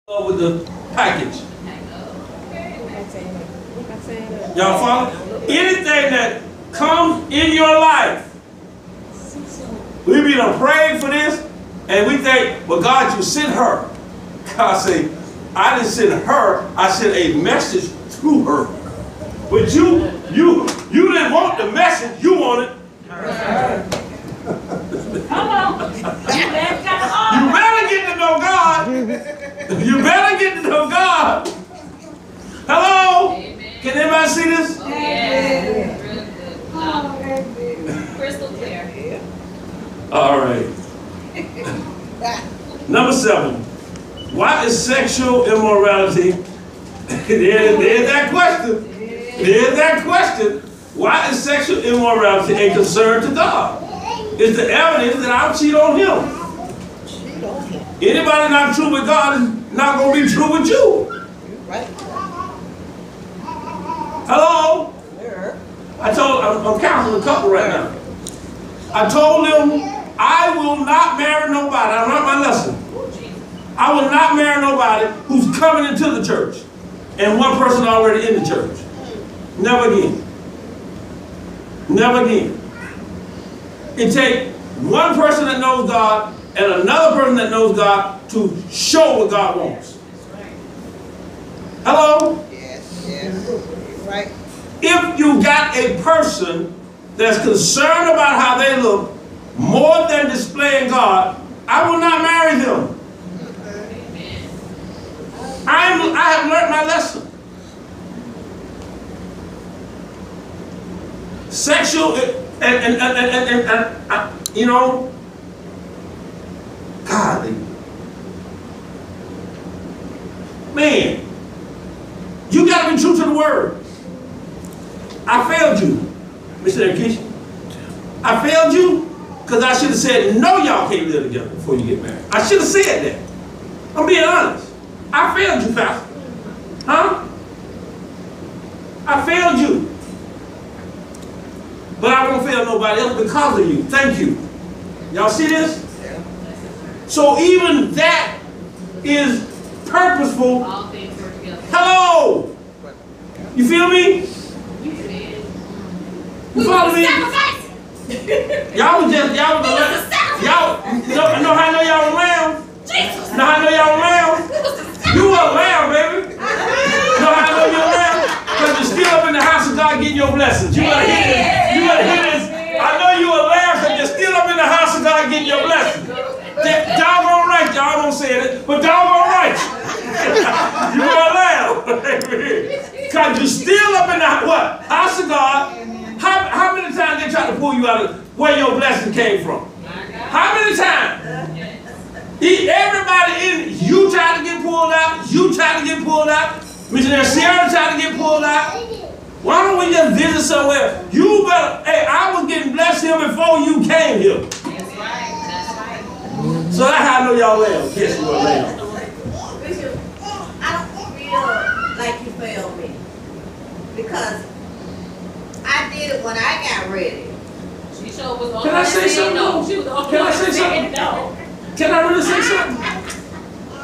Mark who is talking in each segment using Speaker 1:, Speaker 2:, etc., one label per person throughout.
Speaker 1: with the package. Y'all follow? Anything that comes in your life, we be done prayed for this, and we think, well, God, you sent her. God say, I didn't send her, I sent a message to her. But you didn't want the message, you wanted her.
Speaker 2: Come on.
Speaker 1: You better get to know God. You better get to know God. Hello? Amen. Can anybody see this?
Speaker 2: Yeah. Real good. Crystal clear.
Speaker 1: All right. Number 7. What is sexual immorality? There's that question. There's that question. Why is sexual immorality a concern to God? It's the evidence that I'll cheat on him. Anybody not true with God is not going to be true with you.
Speaker 3: Right.
Speaker 1: Hello? I'm counseling a couple right now. I told them I will not marry nobody. I learned my lesson. I will not marry nobody who's coming into the church and one person already in the church. Never again. Never again. It takes one person that knows God and another person that knows God to show what God wants. Hello?
Speaker 3: Yes, yes. Right.
Speaker 1: If you got a person that's concerned about how they look more than displaying God, I will not marry them. I have learned my lesson. Sexual and you know, God, man, you got to be true to the word. I failed you, Mr. Keisha. I failed you because I should have said, no, y'all can't live together before you get married. I should have said that. I'm being honest. I failed you, Pastor. Huh? I failed you. But I won't fail nobody else because of you. Thank you. Y'all see this? So even that is purposeful.
Speaker 2: All things work together.
Speaker 1: Hello! You feel me? You follow me? Y'all was just, y'all was know how I know y'all was lamb? Know how I know y'all was lamb? You were a lamb, baby. Know how I know you're a lamb? Because you're still up in the house of God getting your blessings. You better hear this. You better hear this. I know you a lamb because you're still up in the house of God getting your blessings. Doggone right, y'all don't say it, but doggone right. You are a lamb. Because you're still up in the what? House of God. How many times they try to pull you out of where your blessing came from? How many times? Everybody in you tried to get pulled out. You tried to get pulled out. Missionary Sierra tried to get pulled out. Why don't we just visit somewhere? You better, hey, I was getting blessed here before you came here.
Speaker 2: That's right. That's right.
Speaker 1: So that's how I know y'all lamb. Yes, you are lamb.
Speaker 4: Bishop, I don't feel like you failed me. Because I did it when I got ready.
Speaker 2: She sure was on.
Speaker 1: Can I say something?
Speaker 2: No, she was on.
Speaker 1: Can I say something?
Speaker 2: No.
Speaker 1: Can I really say something?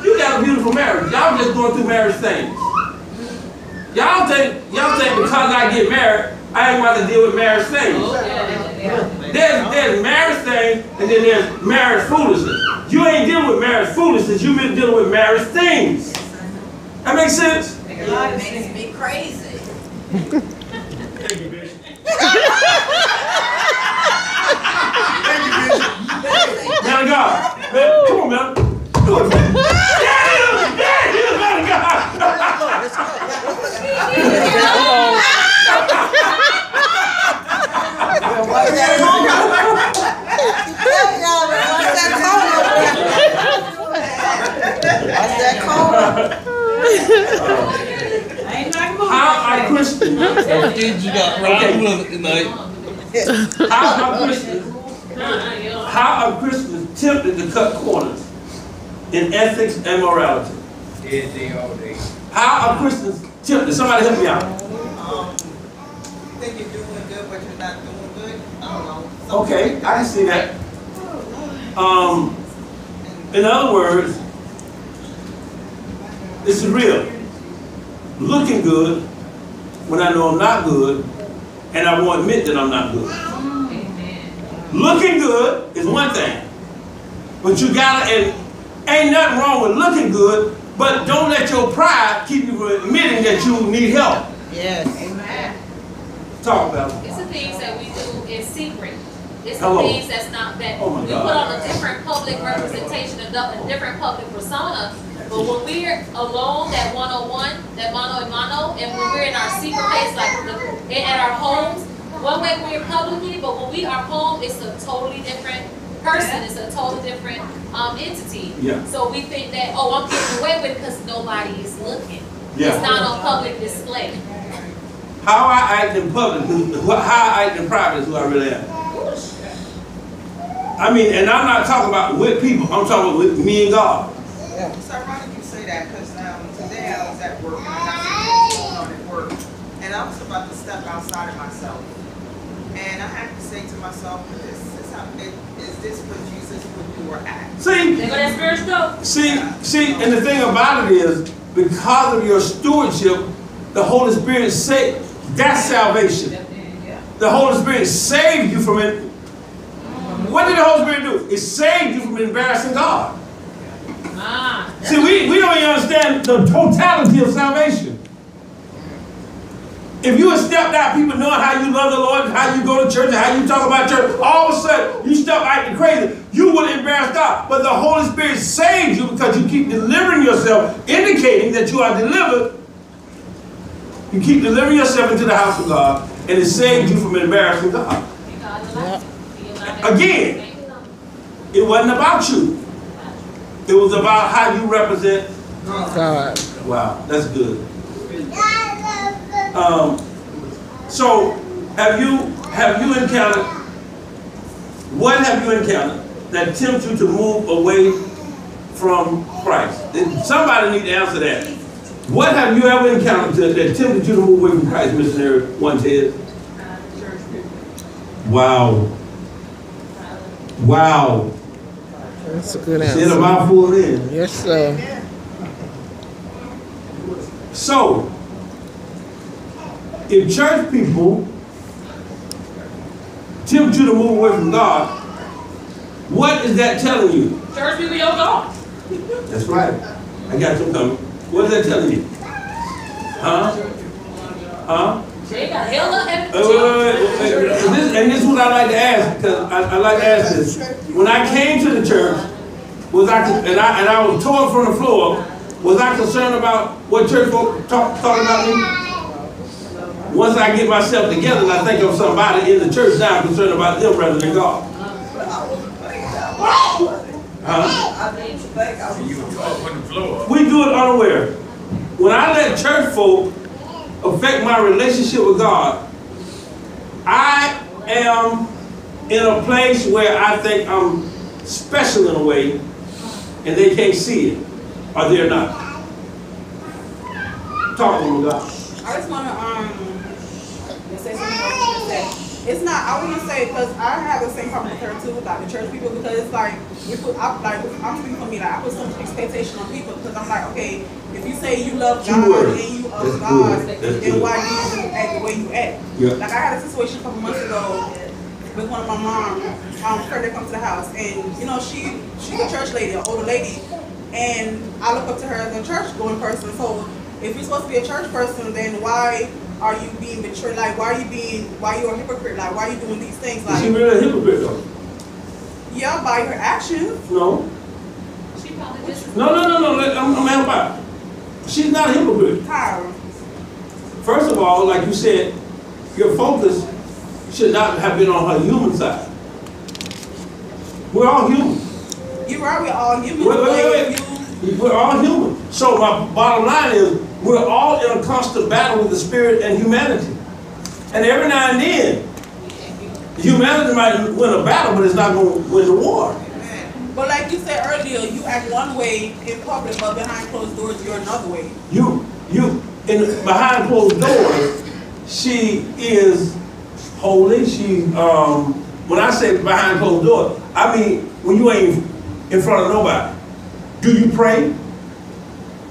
Speaker 1: You got a beautiful marriage. Y'all just going through marriage things. Y'all think because I get married, I ain't about to deal with marriage things. There's marriage things and then there's marriage foolishness. You ain't dealing with marriage foolishness, you've been dealing with marriage things. That makes sense?
Speaker 4: God makes me crazy.
Speaker 1: Thank you, Bishop. Man of God. Man, come on, man. Do it, man. There it is, man of God.
Speaker 3: What's that corner? What's that corner?
Speaker 1: How are Christians?
Speaker 5: You got right with it tonight.
Speaker 1: How are Christians tempted to cut corners in ethics and morality?
Speaker 6: All day.
Speaker 1: How are Christians tempted? Somebody help me out.
Speaker 3: You think you're doing good, but you're not doing good? I don't know.
Speaker 1: Okay, I can see that. In other words, This is real. Looking good when I know I'm not good, and I won't admit that I'm not good. Looking good is one thing, but you gotta, and ain't nothing wrong with looking good, but don't let your pride keep you from admitting that you need help.
Speaker 4: Yes. Amen.
Speaker 1: Talk about it.
Speaker 2: It's the things that we do in secret. It's the
Speaker 1: Hello.
Speaker 2: things that's not that
Speaker 1: Oh my
Speaker 2: we
Speaker 1: God.
Speaker 2: put on a different public representation, a different public persona. But when we're alone, that one-on-one, that mano-a-mano, and when we're in our secret place, like at our homes, one way we're publicly, but when we are home, it's a totally different person. It's a totally different entity.
Speaker 1: Yeah.
Speaker 2: So we think that, oh, I'm getting away with it because nobody is looking.
Speaker 1: Yeah.
Speaker 2: It's not on public display.
Speaker 1: How I act in public, how I act in private is who I really am. I mean, and I'm not talking about with people, I'm talking about with me and God.
Speaker 3: It's ironic you say that because today I was at work and I got some things going on at work, and I was about to step outside of myself, and I had to say to myself, is this what Jesus would do or act?
Speaker 1: See,
Speaker 2: They go that spiritual.
Speaker 1: see, and the thing about it is, because of your stewardship, the Holy Spirit saved, that's salvation. The Holy Spirit saved you from it. What did the Holy Spirit do? It saved you from embarrassing God. See, we don't even understand the totality of salvation. If you had stepped out, people knowing how you love the Lord, how you go to church, and how you talk about church, all of a sudden you step acting crazy, you would embarrass God. But the Holy Spirit saves you because you keep delivering yourself, indicating that you are delivered. You keep delivering yourself into the house of God, and it saves you from embarrassing God. Again, it wasn't about you. It was about how you represent
Speaker 5: God.
Speaker 1: Wow, that's good. So, have you encountered? What have you encountered that tempts you to move away from Christ? Somebody need to answer that. What have you ever encountered that tempted you to move away from Christ, missionary? One says. Wow. Wow.
Speaker 5: That's a good
Speaker 1: Said a
Speaker 5: answer.
Speaker 1: mouthful then.
Speaker 5: Yes, sir.
Speaker 1: So, if church people tempt you to move away from God, what is that telling you?
Speaker 2: Church people don't go.
Speaker 1: That's right. I got some coming. What is that telling you? Huh? Huh?
Speaker 2: They got held up at the
Speaker 1: And this is what I like to ask, because I like to ask this. When I came to the church, and I was torn from the floor, was I concerned about what church folk thought about me? Once I get myself together and I think of somebody in the church now, I'm concerned about them rather than God. Huh? We do it unaware. When I let church folk affect my relationship with God, I am in a place where I think I'm special in a way, and they can't see it, or they're not. Talk to them, God.
Speaker 6: I just want to say something else to say. It's not, I wouldn't say, because I have the same problem with her too, like the church people, because it's like, I'm speaking for me, like I put some expectation on people, because I'm like, okay, if you say you love God and you love God, then why do you act the way you act?
Speaker 1: Yeah.
Speaker 6: Like I had a situation a couple months ago with one of my mom, her that comes to the house, and you know, she's a church lady, an older lady, and I look up to her as a church going person, so if you're supposed to be a church person, then why are you being betrayed? Like, why are you a hypocrite? Like, why are you doing these things? Like,
Speaker 1: Is she really a hypocrite though?
Speaker 6: yeah, by her actions.
Speaker 1: No.
Speaker 2: She probably just.
Speaker 1: No. I'm help out. She's not a hypocrite.
Speaker 6: How?
Speaker 1: First of all, like you said, your focus should not have been on her human side. We're all human.
Speaker 6: You're right, we're all human.
Speaker 1: Wait. We're all human. So my bottom line is, we're all in a constant battle with the spirit and humanity. And every now and then, humanity might win a battle, but it's not going to win the war.
Speaker 6: But like you said earlier, you act one way in public, but behind closed doors, you're another way.
Speaker 1: Behind closed doors, she is holy. When I say behind closed doors, I mean when you ain't in front of nobody. Do you pray?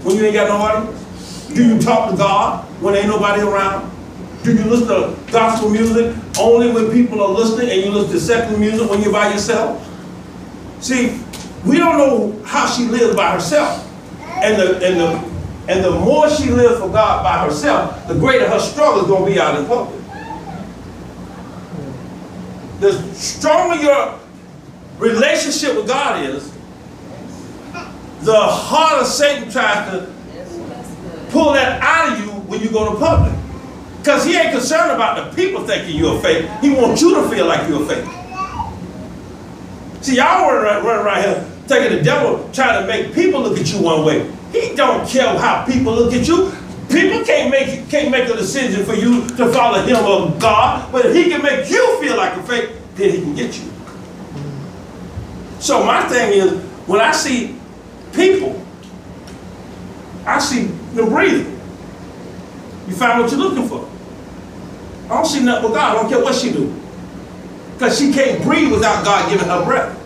Speaker 1: when you ain't got no audience? Do you talk to God when ain't nobody around? Do you listen to gospel music only when people are listening, and you listen to secular music when you're by yourself? See, we don't know how she lives by herself. And the more she lives for God by herself, the greater her struggle is going to be out in public. The stronger your relationship with God is, the harder Satan tries to pull that out of you when you go to public. Because he ain't concerned about the people thinking you're fake. He wants you to feel like you're fake. See, y'all run around here thinking the devil trying to make people look at you one way. He don't care how people look at you. People can't make a decision for you to follow him or God. But if he can make you feel like a fake, then he can get you. So my thing is, when I see people, I see them breathing. You find what you're looking for. I don't see nothing with God. I don't care what she do. Because she can't breathe without God giving her breath.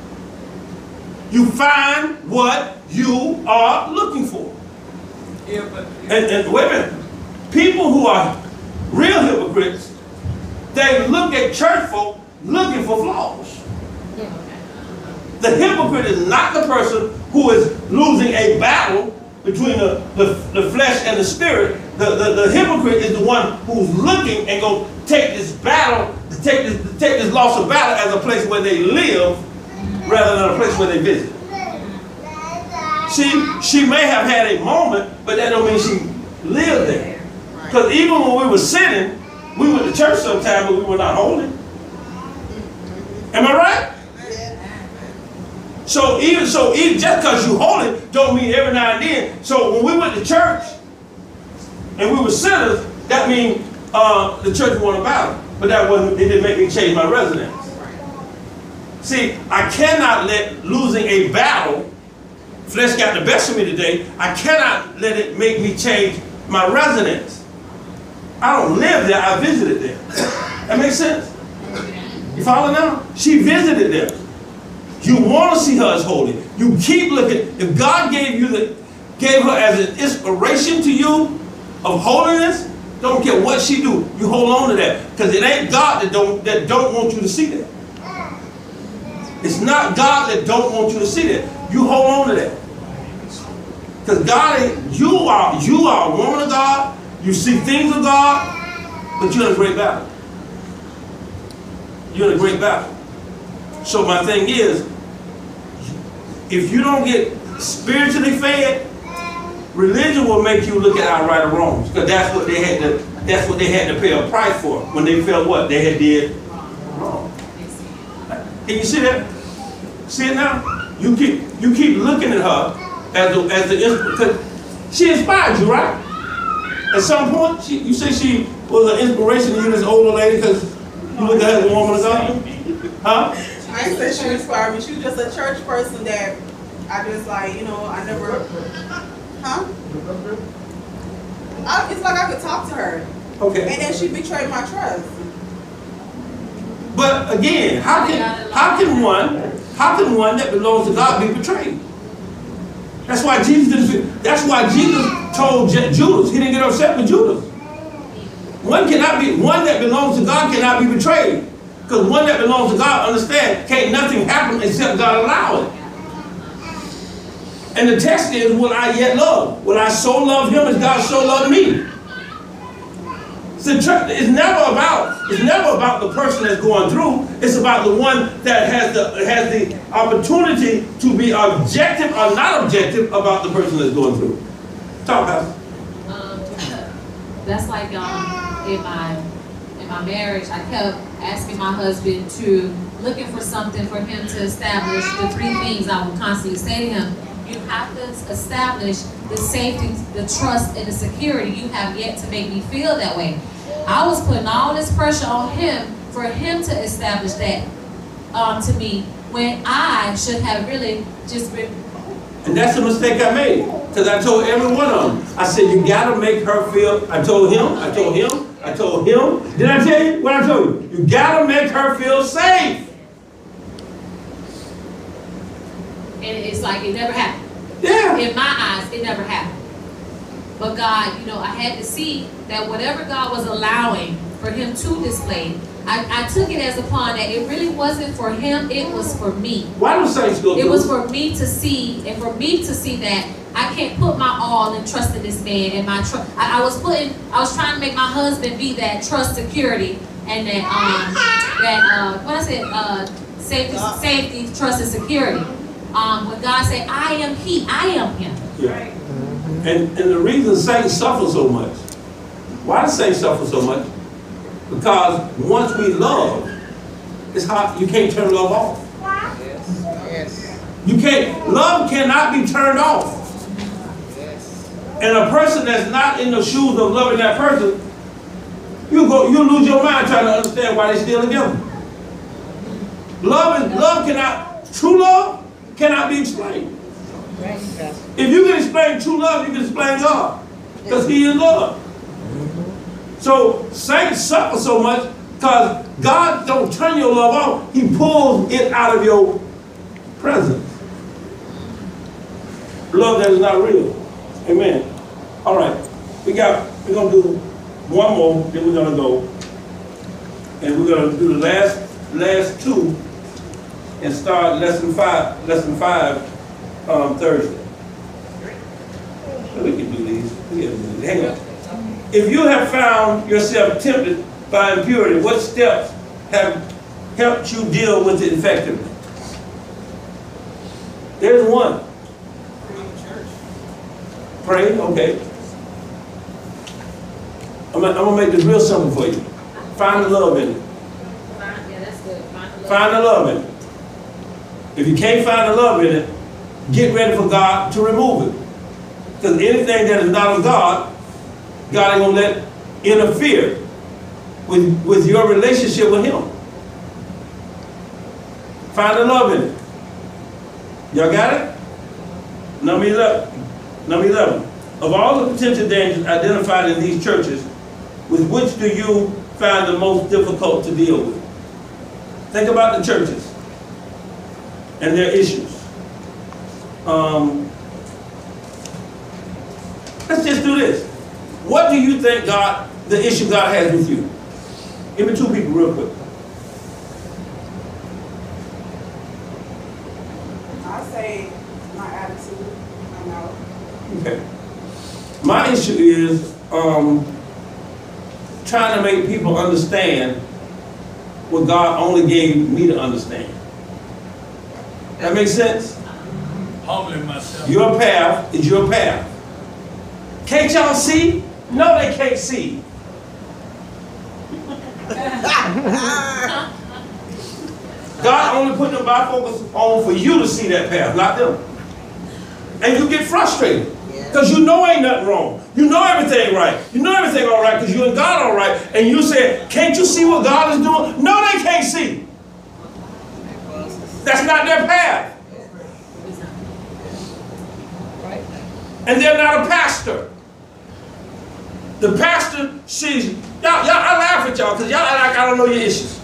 Speaker 1: You find what you are looking for.
Speaker 3: Yeah, but
Speaker 1: And wait a minute. People who are real hypocrites, they look at church folk looking for flaws. The hypocrite is not the person who is losing a battle between the flesh and the spirit. The hypocrite is the one who's looking and going to take this battle, take this loss of battle as a place where they live rather than a place where they visit. She may have had a moment, but that don't mean she lived there. Because even when we were sinning, we went to church sometime, but we were not holy. Am I right? So even just because you holy don't mean every now and then. So when we went to church and we were sinners, that means the church won a battle. But it didn't make me change my residence. See, I cannot let losing a battle, flesh got the best of me today, I cannot let it make me change my residence. I don't live there, I visited there. That makes sense? You follow now? She visited there. You want to see her as holy. You keep looking. If God gave her as an inspiration to you of holiness, don't care what she do, you hold on to that. Because it ain't God that don't want you to see that. It's not God that don't want you to see that. You hold on to that. Because God ain't, you are a woman of God, you see things of God, but you're in a great battle. You're in a great battle. So my thing is, if you don't get spiritually fed, religion will make you look at our right or wrongs. Because that's what they had to pay a price for when they felt what they had did wrong. Can you see that? See it now? You keep looking at her as the because she inspired you, right? At some point, you say she was an inspiration to you, this older lady, because you look at her as a woman of God? Huh?
Speaker 6: I ain't say she inspired me. She was just a church person that I just like, I never, it's like I could talk to her.
Speaker 1: Okay.
Speaker 6: And then she betrayed my trust.
Speaker 1: But again, how can one that belongs to God be betrayed? That's why Jesus told Judas, he didn't get upset with Judas. One that belongs to God cannot be betrayed. Because one that belongs to God, understand, can't nothing happen except God allow it. And the text is, will I yet love? Will I so love him as God so loved me? So it's never about the person that's going through. It's about the one that has the opportunity to be objective or not objective about the person that's going through. Talk about it.
Speaker 2: That's like in my marriage, I kept asking my husband to looking for something for him to establish the three things I would constantly say to him. You have to establish the safety, the trust, and the security. You have yet to make me feel that way. I was putting all this pressure on him for him to establish that to me when I should have really just been.
Speaker 1: And that's the mistake I made. Because I told every one of them. I said, you got to make her feel. I told him. Did I tell you what I told you? You got to make her feel safe.
Speaker 2: And it's like it never happened.
Speaker 1: Yeah.
Speaker 2: In my eyes, it never happened. But God, you know, I had to see that whatever God was allowing for him to display, I took it as upon that it really wasn't for him, it was for me.
Speaker 1: Why do saints go through?
Speaker 2: It was for me to see, and for me to see that I can't put my all and trust in this man and my trust. I was trying to make my husband be that trust, security, and that safety, trust, and security. When God said, I am he, I am him.
Speaker 1: Yeah. And the reason saints suffer so much, why do saints suffer so much? Because once we love, it's hard, you can't turn love off.
Speaker 5: Yes.
Speaker 1: You can't, love cannot be turned off. And a person that's not in the shoes of loving that person, you lose your mind trying to understand why they're still together. True love cannot be explained. If you can explain true love, you can explain God. Because he is love. So saints suffer so much because God don't turn your love off. He pulls it out of your presence. Love that is not real. Amen. All right. We're going to do one more, then we're going to go. And we're going to do the last two and start lesson five Thursday. We can do these. Hang on. If you have found yourself tempted by impurity, what steps have helped you deal with it effectively? There's one. Pray, okay. I'm gonna make this real simple for you. Find the love in it.
Speaker 2: Yeah, that's good.
Speaker 1: Find the love in it. If you can't find the love in it, get ready for God to remove it. Because anything that is not of God, God ain't gonna let interfere with your relationship with him. Find the love in it. Y'all got it? Number 11. Of all the potential dangers identified in these churches, with which do you find the most difficult to deal with? Think about the churches and their issues. Let's just do this. What do you think the issue God has with you? Give me two people real quick.
Speaker 6: I say my attitude. I know.
Speaker 1: Okay. My issue is trying to make people understand what God only gave me to understand. That makes sense?
Speaker 7: Humbling myself.
Speaker 1: Your path is your path. Can't y'all see? No, they can't see. God only put the bifocals on for you to see that path, not them. And you get frustrated. Because you know ain't nothing wrong. You know everything right. You know everything all right because you and God all right. And you say, can't you see what God is doing? No, they can't see. That's not their path. And they're not a pastor. The pastor sees, y'all, I laugh at y'all because y'all act like I don't know your issues.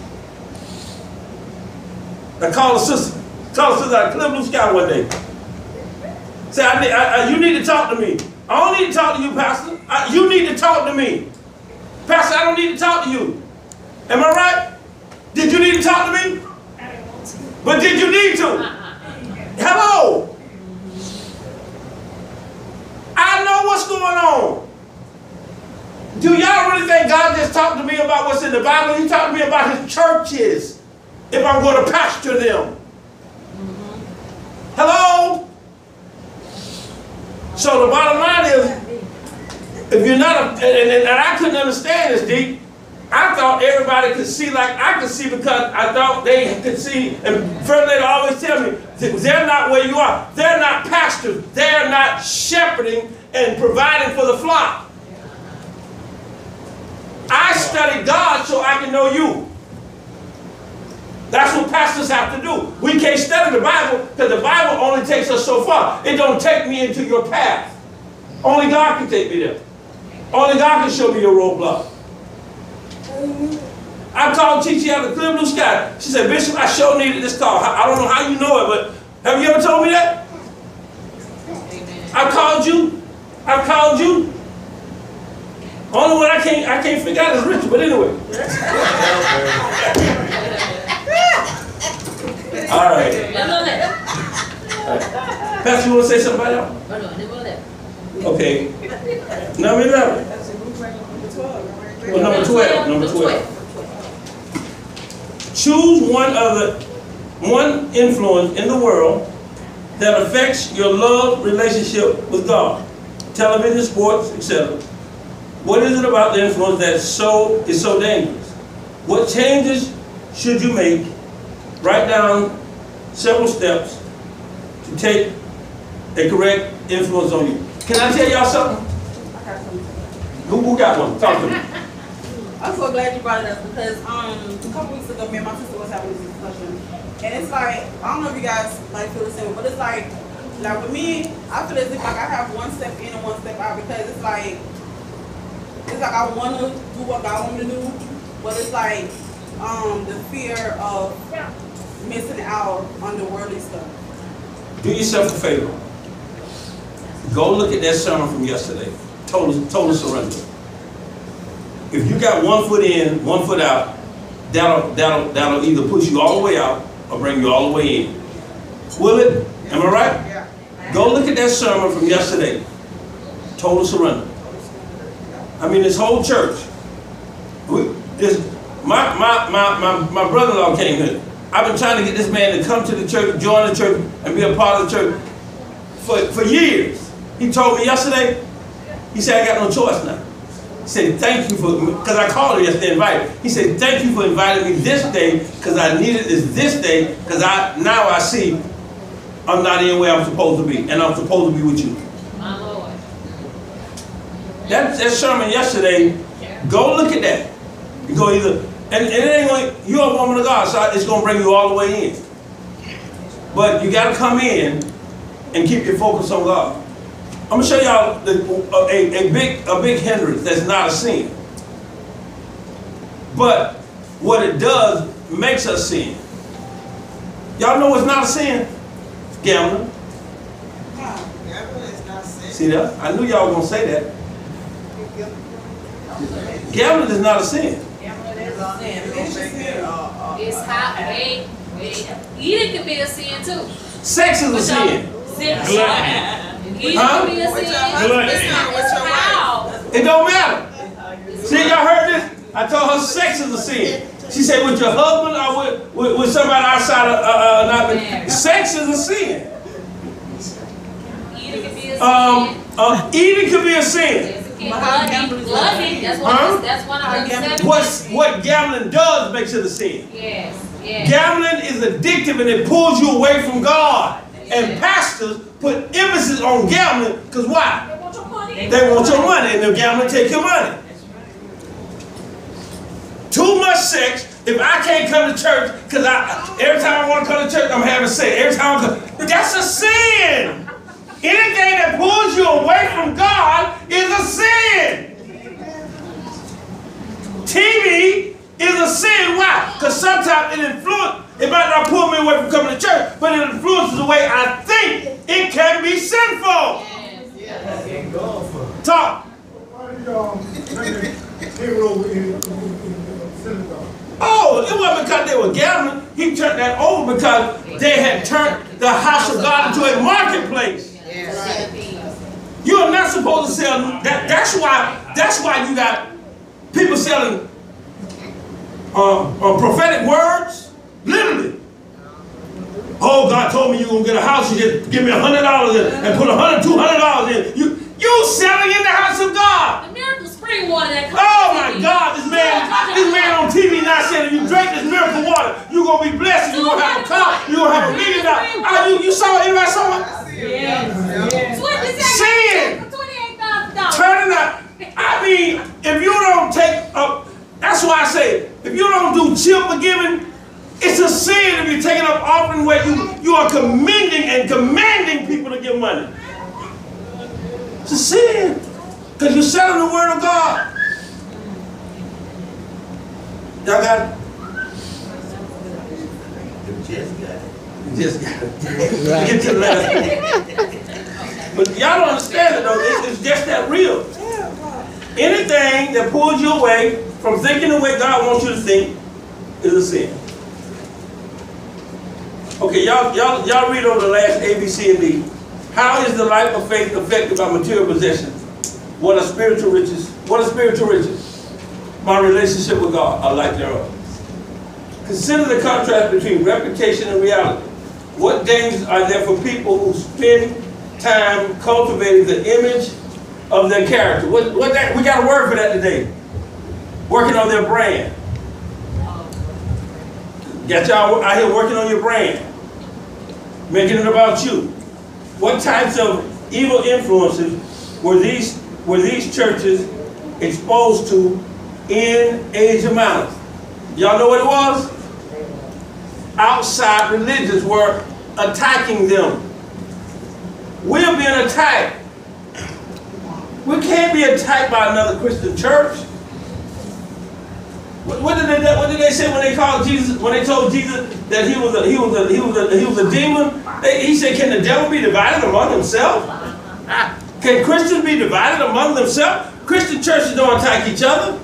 Speaker 1: I called a sister out of Clear Blue Sky one day. Say, you need to talk to me. I don't need to talk to you, Pastor. You need to talk to me. Pastor, I don't need to talk to you. Am I right? Did you need to talk to me? But did you need to? Hello? I know what's going on. Do y'all really think God just talked to me about what's in the Bible? He talked to me about his churches, if I'm going to pastor them. Hello? So the bottom line is, if you're not, and I couldn't understand this, deep. I thought everybody could see like I could see because I thought they could see. And first they'd always tell me, they're not where you are. They're not pastors. They're not shepherding and providing for the flock. I study God so I can know you. That's what pastors have to do. We can't study the Bible because the Bible only takes us so far. It don't take me into your path. Only God can take me there. Only God can show me your roadblock. I called Chichi out of Clear Blue Sky. She said, Bishop, I sure needed this call. I don't know how you know it, but have you ever told me that? Amen. I called you. can't figure out his ritual, but anyway. All right. Pastor, you want to say something about that? Okay. Number 11. Well, number 12. Number 12. Choose one influence in the world that affects your love relationship with God. Television, sports, etc. What is it about the influence that is so dangerous? What changes should you make? Write down several steps to take a correct influence on you. Can I tell y'all something? Who got one? Talk to me.
Speaker 6: I'm so glad you brought it up because a couple weeks ago, me and my sister was having this discussion, and it's like I don't know if you guys like feel the same, but it's like with me, I feel as if like I have one step in and one step out because it's like I want to do what God wants me to do, but it's like the fear of missing out on the worldly stuff.
Speaker 1: Do yourself a favor. Go look at that sermon from yesterday. Total surrender. If you got one foot in, one foot out, that'll either push you all the way out or bring you all the way in. Will it? Am I right?
Speaker 3: Yeah.
Speaker 1: Go look at that sermon from yesterday. Total surrender. I mean, this whole church. My brother-in-law came here. I've been trying to get this man to come to the church, join the church, and be a part of the church for years. He told me yesterday, he said, I got no choice now. He said, thank you for, because I called him yesterday, invited. He said, thank you for inviting me this day, because I needed this day, because now I see I'm not in where I'm supposed to be, and I'm supposed to be with you.
Speaker 2: My Lord.
Speaker 1: That sermon yesterday, go look at that. You go either, and it ain't going, you're a woman of God, so it's going to bring you all the way in. But you got to come in and keep your focus on God. I'm going to show y'all a big hindrance that's not a sin. But what it does makes us sin. Y'all know what's not a sin? Gambling.
Speaker 3: Gambling is not sin.
Speaker 1: See that? I knew y'all were going to say that. Gambling is not a sin.
Speaker 2: It's how eating can be a sin too.
Speaker 1: Sex is a sin.
Speaker 2: Eating can be a sin. It's how.
Speaker 1: It don't matter. See, y'all heard this? I told her sex is a sin. She said with your husband or with somebody outside of sex is a sin.
Speaker 2: Eating can be a sin.
Speaker 1: Eating could be a sin.
Speaker 2: Gluttony, that's one of the 7.
Speaker 1: What gambling does makes it a sin.
Speaker 2: Yes.
Speaker 1: Gambling is addictive and it pulls you away from God. And pastors put emphasis on gambling because why?
Speaker 2: They want your money.
Speaker 1: They want your money, and the gambling take your money. Too much sex. If I can't come to church, because every time I want to come to church, I'm having sex. Every time I come, that's a sin. Anything that pulls you away from God is a sin. TV is a sin. Why? Because sometimes it might not pull me away from coming to church, but it influences the way I think. It can be sinful. Talk. Oh, it wasn't because they were gambling. He turned that over because they had turned the house of God into a marketplace. You are not supposed to sell that. That's why you got people selling prophetic words. Literally. Oh, God told me you're going to get a house. You just give me $100 and put $200 in. You selling in the house of God.
Speaker 2: The miracle spring water that comes.
Speaker 1: Oh my God, this man on TV now saying if you drink this miracle water, you're going to be blessed and you're going to have a car, you're going to have $1 million. You saw it? Anybody saw it? Sin. Turning up. I mean, if you don't take up, that's why I say, if you don't do cheerful giving, it's a sin if you're taking up offering where you are commending and commanding people to give money. It's a sin. Because you're selling the word of God. Y'all got it? You just got it. Get to the last one. But y'all don't understand it though. It's just that real. Anything that pulls you away from thinking the way God wants you to think is a sin. Okay, y'all read over the last A, B, C, and D. How is the life of faith affected by material possessions? What are spiritual riches? What are spiritual riches? My relationship with God, a life thereof. Consider the contrast between reputation and reality. What dangers are there for people who spend time cultivating the image of their character? We got a word for that today. Working on their brand. Got y'all out here working on your brand. Making it about you. What types of evil influences were these churches exposed to in Asia Minor? Y'all know what it was? Outside religions were attacking them. We're being attacked. We can't be attacked by another Christian church. What did they say when they called Jesus? When they told Jesus that he was a demon? He said, "Can the devil be divided among himself? Can Christians be divided among themselves?" Christian churches don't attack each other.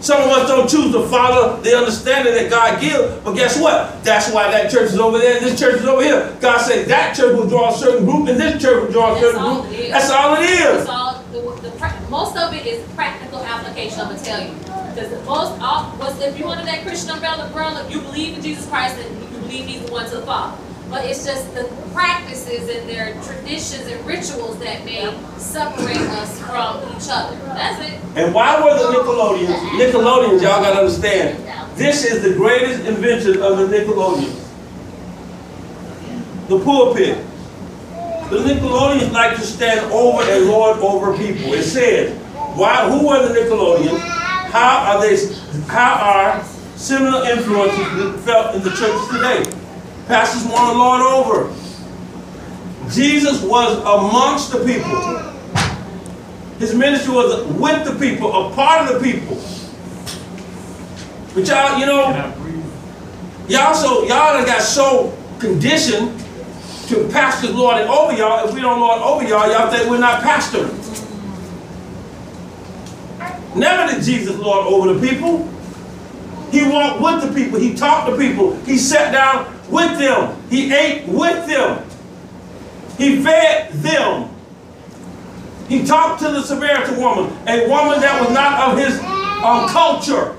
Speaker 1: Some of us don't choose to follow the understanding that God gives, but guess what? That's why that church is over there and this church is over here. God said that church will draw a certain group and this church will draw a certain group. That's all it is.
Speaker 2: Most of it is practical application, I'm going to tell you. Because if you're under that Christian umbrella, you believe in Jesus Christ and you believe He's the one to the Father. But it's just the practices and their traditions and rituals that may separate us from each other. That's it.
Speaker 1: And why were the Nickelodeons, y'all got to understand, this is the greatest invention of the Nickelodeons. The pulpit. The Nickelodeons like to stand over and lord over people. It says, who were the Nickelodeons? How are similar influences felt in the churches today? Pastors want to lord over. Jesus was amongst the people. His ministry was with the people, a part of the people. But y'all, y'all got so conditioned to pastors lording over y'all. If we don't lord over y'all, y'all think we're not pastoring. Never did Jesus lord over the people. He walked with the people. He talked to people. He sat down with them. He ate with them. He fed them. He talked to the Samaritan woman, a woman that was not of his culture.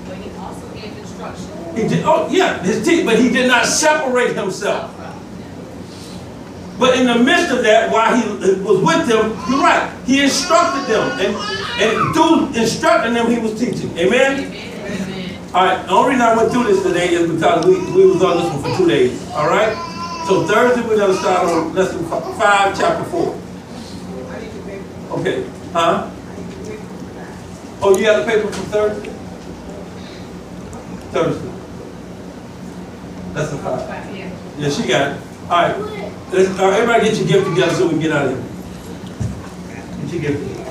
Speaker 2: But he also gave instruction.
Speaker 1: He did, but he did not separate himself. But in the midst of that, while he was with them, you're right, he instructed them. And through instructing them, he was teaching. Amen?
Speaker 2: Amen.
Speaker 1: All right, the only reason I went through this today is because we was on this one for 2 days. All right? So Thursday, we're going to start on lesson 5, chapter 4. Okay. Huh? Oh, you got the paper from Thursday? Thursday. Lesson 5. Yeah, she got it. All right. Everybody get your gift together so we can get out of here. Get your gift together.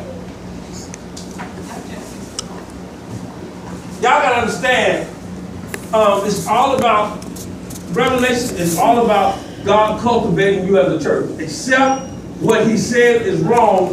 Speaker 1: Y'all got to understand, it's all about Revelation. It's all about God cultivating you as a church. Except what He said is wrong.